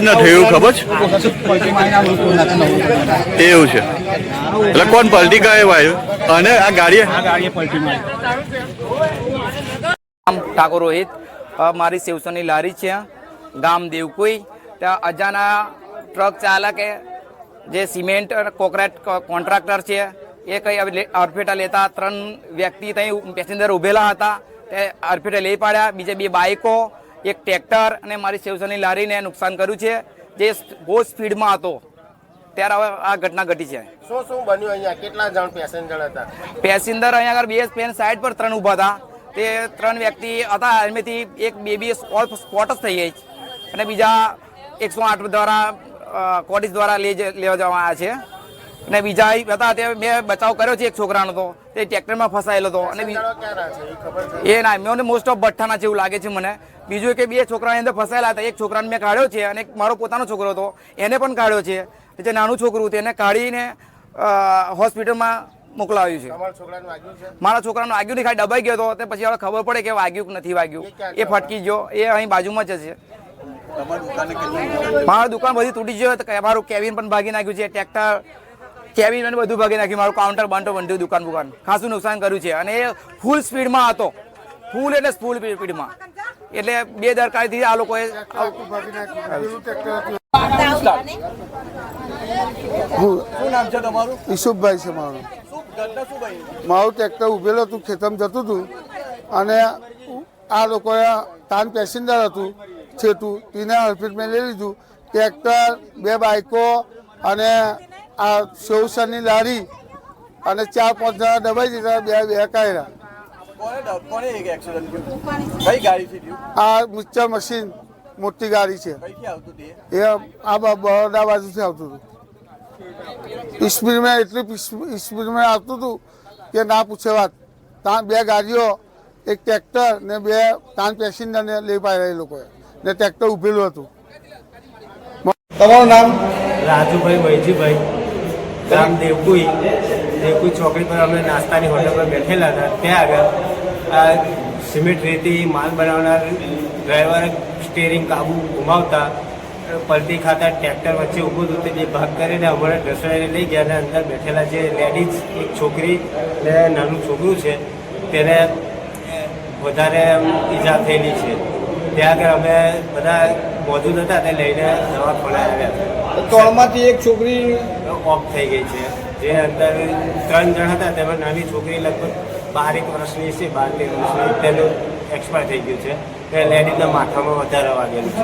રીતના થયું ખબર છે? એવું છે એટલે કોણ પલટી કરે ભાઈ? અને આ ગાડીએ ઠાકોર રોહિત, મારી સેવસનની લારી છે, ગામ દેવકુઈ. ત્યાં અજાના ટ્રક ચાલકે જે સિમેન્ટ કોન્ક્રીટ કોન્ટ્રાક્ટર છે એ કંઈ અડફેટા લેતા 3 વ્યક્તિ ત્યાં પેસેન્જર ઉભેલા હતા, તે અડફેટે લઈ પાડ્યા. બીજે 2 બાઇકો, એક ટ્રેક્ટર અને મારી સેવસનની લારીને નુકસાન કર્યું છે, જે બહુ સ્પીડમાં હતો. ત્યારે હવે આ ઘટના ઘટી છે. શું બન્યું અહીંયા? કેટલા જણ પેસેન્જર હતા? પેસેન્જર અહીંયા આગળ 2 પેન સાઈડ પર 3 ઊભા હતા. તે 3 વ્યક્તિ હતા, એમાંથી એક બેબી સ્પોટ જ થઈ ગઈ અને બીજા 108 દ્વારા કોડિસ દ્વારા લેવા જવામાં આવ્યા છે. અને બીજા હતા તે મેં બચાવ કર્યો છે. એક છોકરાનો તો તે ટ્રેક્ટરમાં ફસાયેલો હતો અને એ ના મને મોસ્ટ ઓફ ભઠ્ઠાના છે એવું લાગે છે મને. બીજું કે 2 છોકરાની અંદર ફસાયેલા હતા. એક છોકરાને મેં કાઢ્યો છે અને મારો પોતાનો છોકરો હતો એને પણ કાઢ્યો છે. જે નાનું છોકરું તેને કાઢીને હોસ્પિટલમાં મોકલાવ્યું છે. મારા છોકરાનું વાગ્યું નહીં, ખાલી દબાઈ ગયો હતો. તે પછી હવે ખબર પડે કે વાગ્યું કે નથી વાગ્યું. એ ફટકી ગયો. એ અહીં બાજુમાં જ છે. મારા દુકાન બધી તૂટી ગયો. મારું કેબિન પણ ભાગી નાખ્યું છે, ટ્રેક્ટર કેબિન પણ બધું ભાગી નાખ્યું. મારું કાઉન્ટર બંધું દુકાન ખાસું નુકસાન કર્યું છે. અને એ ફૂલ સ્પીડમાં હતો, ફૂલ એટલે ફૂલ સ્પીડમાં. એટલે બેદરકારીથી આ લોકોએ શું નામ છે તમારું? ઈશુભાઈ છે મારું. મારું ટ્રેક્ટર ઉભેલું હતું, ખેતરમાં જતું હતું અને આ લોકોએ તાન પેસેન્જર હતું છેટું, તેને હડફેટમાં લઈ લીધું. ટ્રેક્ટર, 2 બાઇકો અને આ સેવસનની લારી અને 4-5 જણા દબાઈ દીધા, 2 કાઢ્યા. આ મિક્સર મશીન મોટી ગાડી છે, એ આ બરોડા બાજુથી આવતું હતું. સ્પીડમાં એટલી સ્પીડમાં આવતું હતું કે ના પૂછે વાત. ત્યાં 2 ગાડીઓ, એક ટ્રેક્ટર ને 2 તાન પેસેન્જરને લઈ પાડ્યા એ લોકોએ, ને ટ્રેક્ટર ઉભેલું હતું. તમારું નામ? રાજુભાઈ વૈજીભાઈ, ગામ દેવકુઈ ચોકડી પર અમે નાસ્તાની હોટલ પર બેઠેલા હતા. ત્યાં આગળ સિમેન્ટ રેતી માલ બનાવનાર ડ્રાઈવરે સ્ટેરિંગ કાબુ ગુમાવતા પલટી ખાતા ટ્રેક્ટર વચ્ચે ઊભું હતું. તે 2 ભાગ કરીને અમારે ઢસડાઈને લઈ ગયા. અને અંદર બેઠેલા જે લેડીઝ, એક છોકરી ને નાનું છોકરું છે, તેને વધારે ઈજા થયેલી છે. ત્યાં આગળ અમે બધા મોજૂદ હતા, તે લઈને દવાખાને આવ્યા હતા. તોળમાંથી એક છોકરી ઓફ થઈ ગઈ છે. જે અંદર 3 જણ હતા, તેમાં નાની છોકરી લગભગ 12 વર્ષની છે, 12 વર્ષની, તેનું એક્સપાયર થઈ ગયું છે. તે લેડીઝના માથામાં વધારે વાગેલું છે.